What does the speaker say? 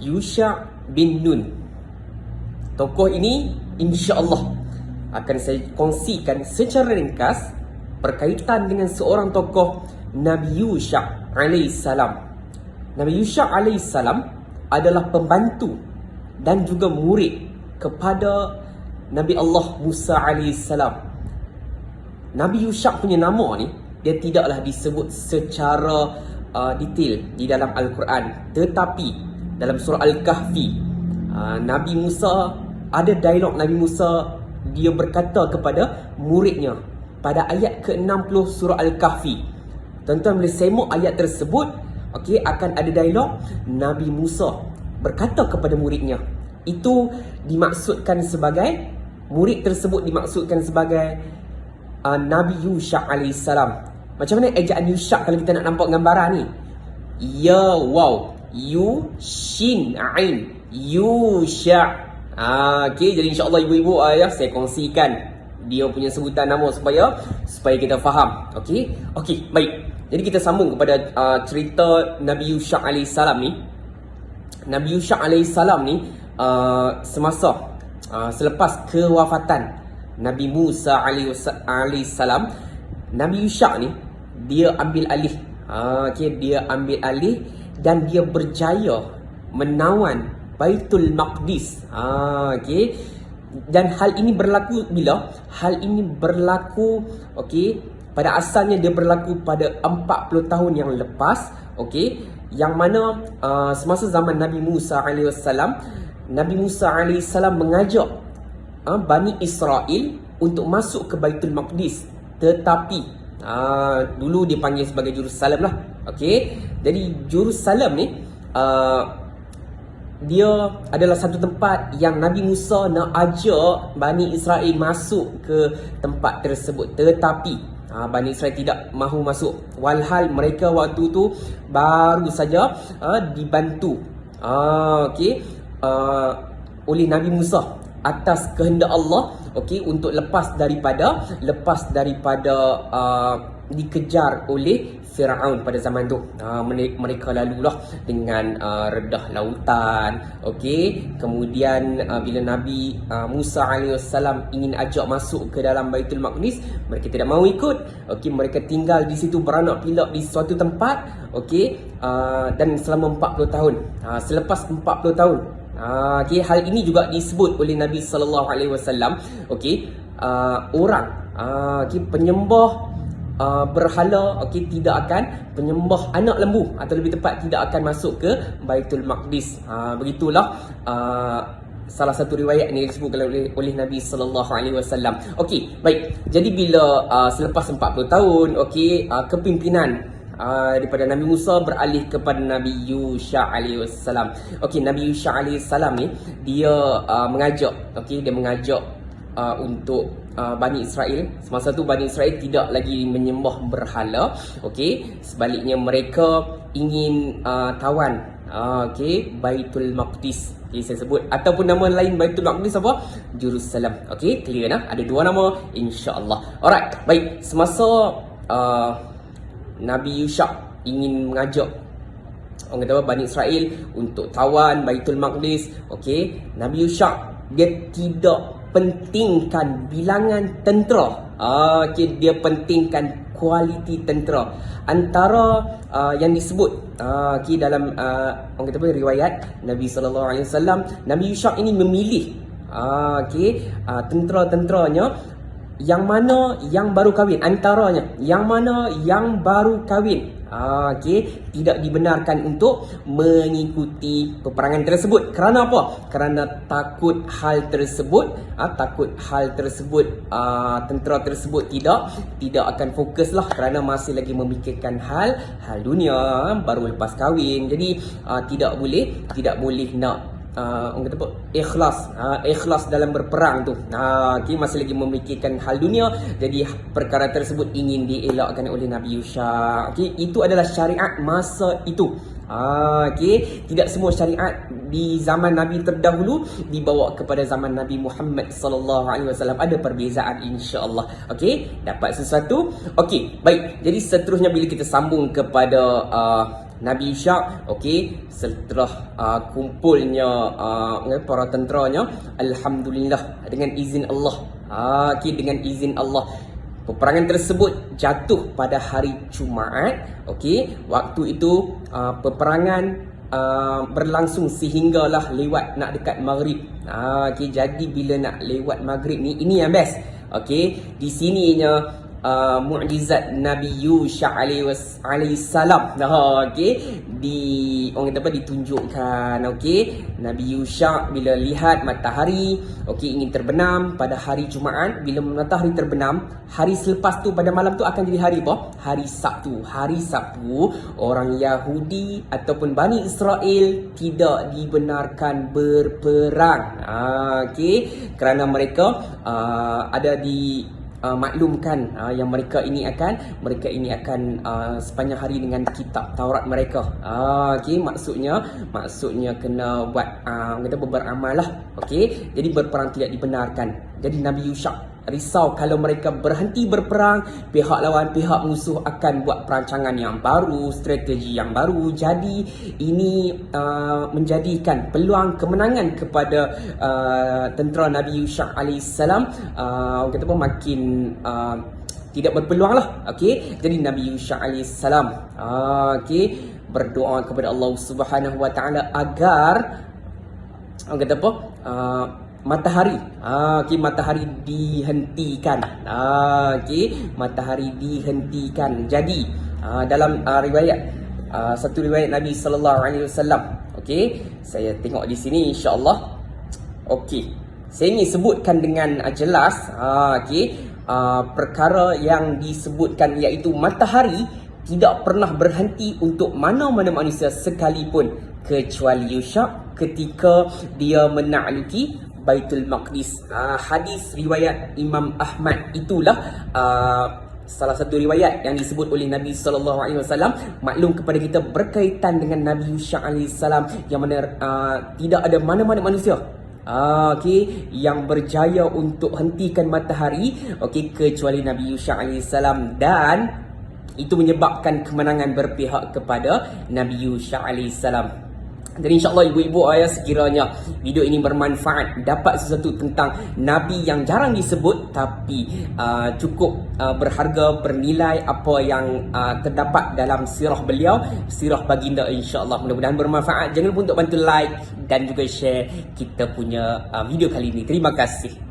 Yusha' bin Nun. Tokoh ini insya-Allah akan saya kongsikan secara ringkas berkaitan dengan seorang tokoh Nabi Yusha' alaihissalam. Nabi Yusha' alaihissalam adalah pembantu dan juga murid kepada Nabi Allah Musa alaihissalam. Nabi Yusha' punya nama ni, dia tidaklah disebut secara detail di dalam Al-Quran. Tetapi dalam surah Al-Kahfi, Nabi Musa, ada dialog Nabi Musa, dia berkata kepada muridnya pada ayat ke-60 surah Al-Kahfi. Tuan-tuan boleh semak ayat tersebut. Okey, akan ada dialog Nabi Musa berkata kepada muridnya. Itu dimaksudkan sebagai, murid tersebut dimaksudkan sebagai Nabi Yusha' alaihissalam. Macam mana ejaan Yusha' kalau kita nak nampak gambaran ni? Ya, wow, Yu, Shin, Ain, Yusha'. Okay, jadi insyaAllah ibu-ibu ayah saya kongsikan dia punya sebutan nama supaya kita faham. Okay, baik. Jadi kita sambung kepada cerita Nabi Yusha' alaihissalam ni. Nabi Yusha' alaihissalam ni semasa selepas kewafatan Nabi Musa alaihissalam, Nabi Yusha' ni dia ambil alih. Dia ambil alih dan dia berjaya menawan Baitul Maqdis. Dan hal ini berlaku bila? Hal ini berlaku pada asalnya dia berlaku pada 40 tahun yang lepas. Yang mana semasa zaman Nabi Musa alaihissalam, Nabi Musa alaihissalam mengajak Bani Israel untuk masuk ke Baitul Maqdis. Tetapi dulu dipanggil sebagai Jerusalem lah. Jadi Jerusalem ni dia adalah satu tempat yang Nabi Musa nak ajak Bani Israel masuk ke tempat tersebut. Tetapi Bani Israel tidak mahu masuk. Walhal mereka waktu tu baru saja dibantu oleh Nabi Musa atas kehendak Allah, untuk lepas daripada dikejar oleh Firaun pada zaman tu. Mereka lalulah dengan redah lautan. Kemudian bila Nabi Musa alaihissalam ingin ajak masuk ke dalam Baitul Maqdis, mereka tidak mahu ikut. Mereka tinggal di situ beranak pinak di suatu tempat. Dan selama 40 tahun. Selepas 40 tahun, hal ini juga disebut oleh Nabi sallallahu alaihi wasallam. Orang penyembah berhala tidak akan penyembah anak lembu, atau lebih tepat tidak akan masuk ke Baitul Maqdis. Begitulah salah satu riwayat ni disebutkan oleh Nabi sallallahu alaihi wasallam. Baik. Jadi bila selepas 40 tahun kepimpinan daripada Nabi Musa beralih kepada Nabi Yusha' alaihissalam. Nabi Yusha' alaihissalam ni dia mengajak untuk Bani Israel. Semasa tu Bani Israel tidak lagi menyembah berhala. Sebaliknya mereka ingin tawan Baitul Maqdis. Saya sebut, ataupun nama lain Baitul Maqdis apa? Jerusalem. Clear nah? Ada dua nama insya-Allah. Alright, baik. Semasa Nabi Yusha' ingin mengajak orang kata Bani Israel untuk tawan Baitul Maqdis. Nabi Yusha' dia tidak pentingkan bilangan tentera. Dia pentingkan kualiti tentera. Antara yang disebut dalam orang kata riwayat Nabi sallallahu alaihi wasallam, Nabi Yusha' ini memilih tentera-tenteranya yang mana yang baru kahwin, antaranya yang mana yang baru kahwin tidak dibenarkan untuk mengikuti peperangan tersebut. Kerana apa? Kerana takut hal tersebut tentera tersebut tidak akan fokuslah, kerana masih lagi memikirkan hal dunia, baru lepas kahwin. Jadi tidak boleh nak orang kata apa, ikhlas dalam berperang tu. Masih lagi memikirkan hal dunia. Jadi perkara tersebut ingin dielakkan oleh Nabi Yusha'. Itu adalah syariat masa itu. Tidak semua syariat di zaman Nabi terdahulu dibawa kepada zaman Nabi Muhammad sallallahu alaihi wasallam. Ada perbezaan insya-Allah. Dapat sesuatu? Baik. Jadi seterusnya bila kita sambung kepada Nabi Yusha, okey, setelah kumpulnya para tenteranya, alhamdulillah dengan izin Allah. Okey, dengan izin Allah. Peperangan tersebut jatuh pada hari Jumaat. Okey, waktu itu peperangan berlangsung sehinggalah lewat nak dekat maghrib. Okey, jadi bila nak lewat maghrib ni, ini yang best. Okey, di sininya mukjizat Nabi Yusha alaihi salam. Okey, orang kata apa, ditunjukkan. Okey, Nabi Yusha bila lihat matahari, okey, ingin terbenam pada hari Jumaat. Bila matahari terbenam, hari selepas tu pada malam tu akan jadi hari apa? Hari Sabtu. Hari Sabtu, orang Yahudi ataupun Bani Israel tidak dibenarkan berperang. Okey, kerana mereka ada di maklumkan yang mereka ini akan sepanjang hari dengan kitab Taurat mereka. Okey, maksudnya kena buat kata beramal lah. Okey, jadi berperang tidak dibenarkan. Jadi Nabi Yusha risau kalau mereka berhenti berperang, pihak lawan, pihak musuh akan buat perancangan yang baru, strategi yang baru. Jadi ini menjadikan peluang kemenangan kepada tentera Nabi Yusha alaihissalam kata apa, makin tidak berpeluang lah. Okey, jadi Nabi Yusha alaihissalam berdoa kepada Allah Subhanahu wa taala agar kata apa, matahari matahari dihentikan. Matahari dihentikan. Jadi dalam riwayat satu riwayat Nabi sallallahu alaihi wasallam, okey, saya tengok di sini insya-Allah. Okey, saya ingin sebutkan dengan jelas perkara yang disebutkan, iaitu matahari tidak pernah berhenti untuk mana-mana manusia sekalipun kecuali Yusha ketika dia menakluki Baitul Maqdis. Hadis riwayat Imam Ahmad itulah salah satu riwayat yang disebut oleh Nabi sallallahu alaihi wasallam. Maklum kepada kita berkaitan dengan Nabi Yusha alaihi salam, yang mana tidak ada mana-mana manusia yang berjaya untuk hentikan matahari, kecuali Nabi Yusha alaihi salam, dan itu menyebabkan kemenangan berpihak kepada Nabi Yusha alaihi salam. Jadi insya-Allah ibu-ibu ayah, sekiranya video ini bermanfaat, dapat sesuatu tentang Nabi yang jarang disebut tapi cukup berharga, bernilai, apa yang terdapat dalam sirah beliau, sirah baginda, insya-Allah mudah-mudahan bermanfaat. Jangan lupa untuk bantu like dan juga share kita punya video kali ini. Terima kasih.